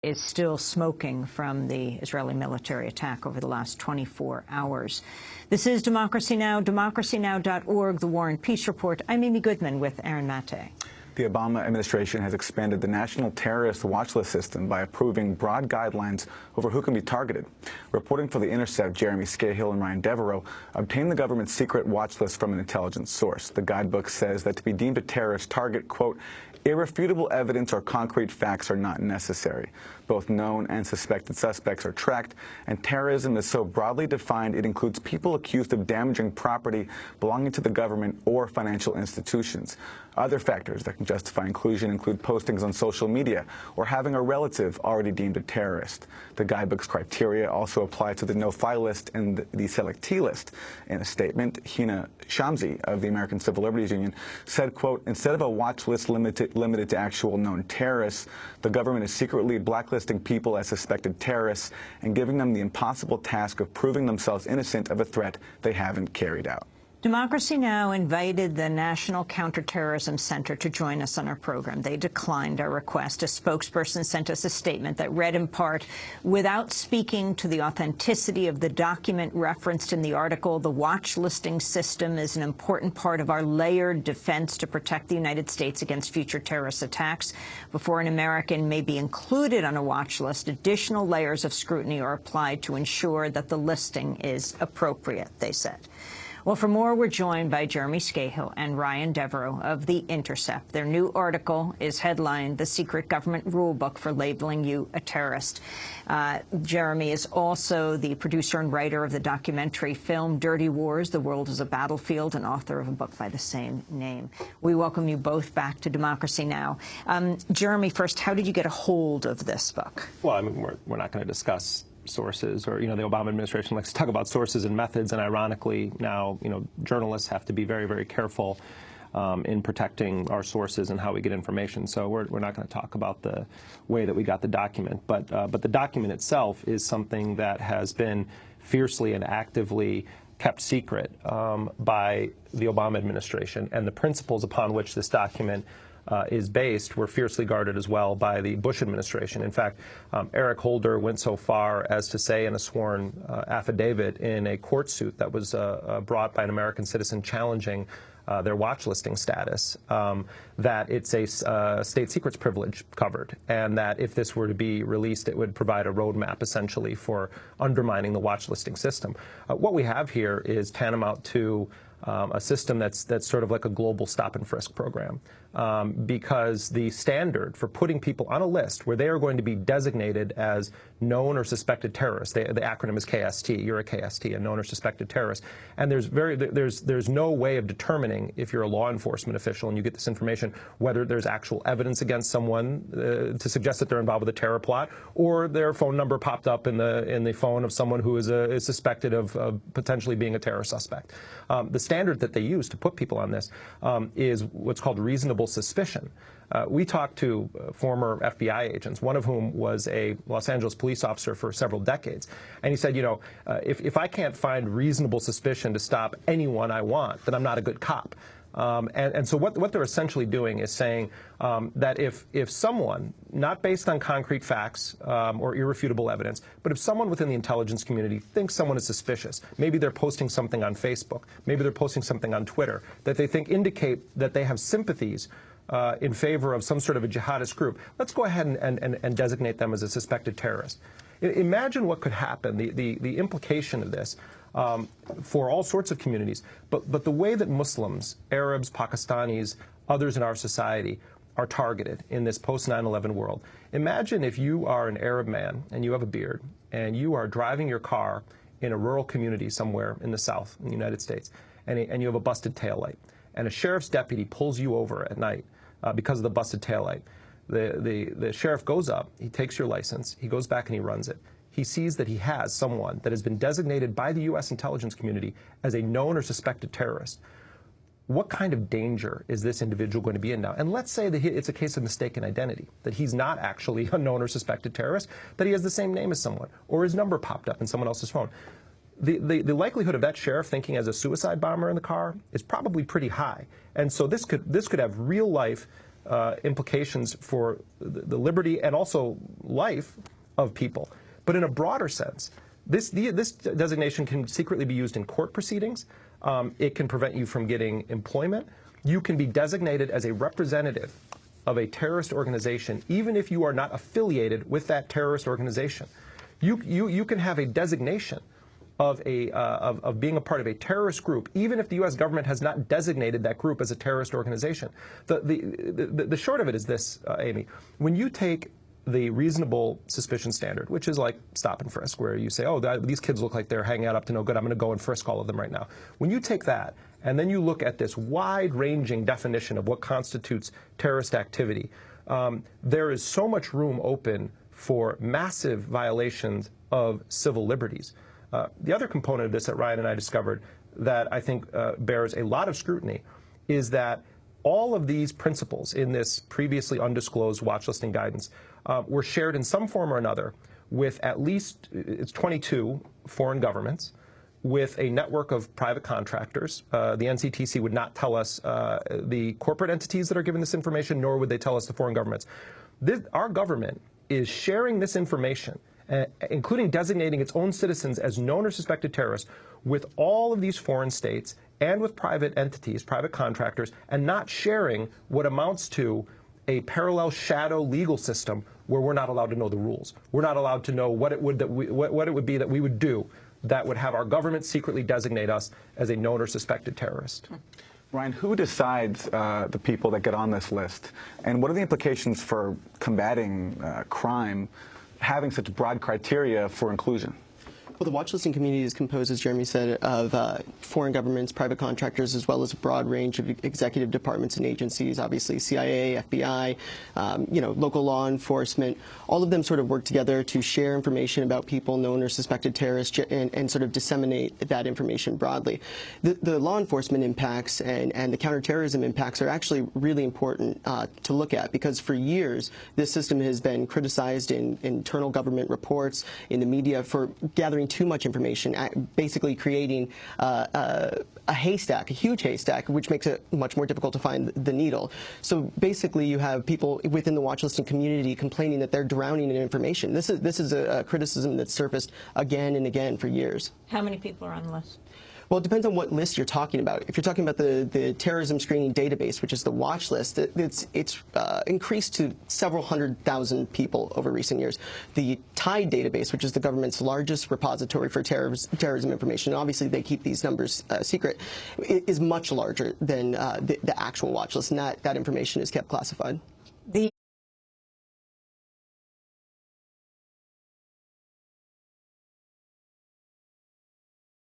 is still smoking from the Israeli military attack over the last 24 hours. This is Democracy Now!, democracynow.org, The War and Peace Report. I'm Amy Goodman with Aaron Mate. The Obama administration has expanded the national terrorist watch list system by approving broad guidelines over who can be targeted. Reporting for The Intercept, Jeremy Scahill and Ryan Devereaux obtained the government's secret watch list from an intelligence source. The guidebook says that to be deemed a terrorist target, quote, irrefutable evidence or concrete facts are not necessary. Both known and suspected suspects are tracked, and terrorism is so broadly defined it includes people accused of damaging property belonging to the government or financial institutions. Other factors that can justify inclusion include postings on social media or having a relative already deemed a terrorist. The guidebook's criteria also apply to the no-fly list and the selectee list. In a statement, Hina Shamsi of the American Civil Liberties Union said, quote, instead of a watch list limited to actual known terrorists, the government is secretly blacklisting people as suspected terrorists and giving them the impossible task of proving themselves innocent of a threat they haven't carried out. Democracy Now! Invited the National Counterterrorism Center to join us on our program. They declined our request. A spokesperson sent us a statement that read in part, without speaking to the authenticity of the document referenced in the article, the watch listing system is an important part of our layered defense to protect the United States against future terrorist attacks. Before an American may be included on a watch list, additional layers of scrutiny are applied to ensure that the listing is appropriate, they said. Well, for more, we're joined by Jeremy Scahill and Ryan Devereaux of The Intercept. Their new article is headlined, The Secret Government Rulebook for Labeling You a Terrorist. Jeremy is also the producer and writer of the documentary film Dirty Wars, The World is a Battlefield, and author of a book by the same name. We welcome you both back to Democracy Now! Jeremy, first, how did you get a hold of this book? Well, I mean, we're not going to discuss sources, or, the Obama administration likes to talk about sources and methods, and ironically now, journalists have to be very, very careful in protecting our sources and how we get information. So we're not going to talk about the way that we got the document, but the document itself is something that has been fiercely and actively kept secret by the Obama administration, and the principles upon which this document is based were fiercely guarded as well by the Bush administration. In fact, Eric Holder went so far as to say in a sworn affidavit in a court suit that was brought by an American citizen challenging their watch listing status, that it's a state secrets privilege covered, and that if this were to be released, it would provide a roadmap essentially for undermining the watch listing system. What we have here is tantamount to a system that's sort of like a global stop and frisk program, because the standard for putting people on a list where they are going to be designated as known or suspected terrorists, the acronym is KST, you're a KST, a known or suspected terrorist, and there's no way of determining if you're a law enforcement official and you get this information whether there's actual evidence against someone to suggest that they're involved with a terror plot, or their phone number popped up in the phone of someone who is suspected of potentially being a terror suspect. The standard that they use to put people on this is what's called reasonable suspicion. We talked to former FBI agents, one of whom was a Los Angeles police officer for several decades, and he said, if I can't find reasonable suspicion to stop anyone I want, then I'm not a good cop. And so what they're essentially doing is saying that if someone, not based on concrete facts or irrefutable evidence, but if someone within the intelligence community thinks someone is suspicious, maybe they're posting something on Facebook, maybe they're posting something on Twitter, that they think indicate that they have sympathies in favor of some sort of a jihadist group, let's go ahead and designate them as a suspected terrorist. Imagine what could happen, the implication of this for all sorts of communities, but the way that Muslims, Arabs, Pakistanis, others in our society are targeted in this post-9/11 world. Imagine if you are an Arab man and you have a beard and you are driving your car in a rural community somewhere in the South, in the United States, and you have a busted taillight, and a sheriff's deputy pulls you over at night because of the busted taillight. The sheriff goes up, he takes your license, he goes back and he runs it. He sees that he has someone that has been designated by the U.S. intelligence community as a known or suspected terrorist. What kind of danger is this individual going to be in now? And let's say that it's a case of mistaken identity, that he's not actually a known or suspected terrorist, that he has the same name as someone, or his number popped up in someone else's phone. The likelihood of that sheriff thinking as a suicide bomber in the car is probably pretty high. And so this could have real life implications for the liberty and also life of people. But in a broader sense, this designation can secretly be used in court proceedings. It can prevent you from getting employment. You can be designated as a representative of a terrorist organization, even if you are not affiliated with that terrorist organization. You can have a designation of being a part of a terrorist group, even if the U.S. government has not designated that group as a terrorist organization. The short of it is this, Amy. When you take the reasonable suspicion standard, which is like stop and frisk, where you say, oh, these kids look like they're hanging out up to no good, I'm going to go and frisk all of them right now. When you take that and then you look at this wide-ranging definition of what constitutes terrorist activity, there is so much room open for massive violations of civil liberties. The other component of this that Ryan and I discovered that I think bears a lot of scrutiny is that all of these principles in this previously undisclosed watch listing guidance were shared in some form or another with at least, it's 22 foreign governments, with a network of private contractors. The NCTC would not tell us the corporate entities that are given this information, nor would they tell us the foreign governments. Our government is sharing this information, including designating its own citizens as known or suspected terrorists, with all of these foreign states and with private entities, private contractors, and not sharing what amounts to a parallel shadow legal system where we're not allowed to know the rules. We're not allowed to know what it would be that we would do that would have our government secretly designate us as a known or suspected terrorist. Ryan, who decides the people that get on this list? And what are the implications for combating crime having such broad criteria for inclusion? Well, the watchlisting community is composed, as Jeremy said, of foreign governments, private contractors, as well as a broad range of executive departments and agencies, obviously CIA, FBI, local law enforcement. All of them sort of work together to share information about people known or suspected terrorists and sort of disseminate that information broadly. The law enforcement impacts and the counterterrorism impacts are actually really important to look at, because for years this system has been criticized in internal government reports, in the media, for gathering too much information, basically creating a haystack, a huge haystack, which makes it much more difficult to find the needle. So basically you have people within the watchlisting community complaining that they're drowning in information. This is a criticism that's surfaced again and again for years. How many people are on the list? Well, it depends on what list you're talking about. If you're talking about the terrorism screening database, which is the watch list, it's increased to several 100,000 people over recent years. The TIDE database, which is the government's largest repository for terrorism information, and obviously they keep these numbers secret, is much larger than the actual watch list, and that information is kept classified.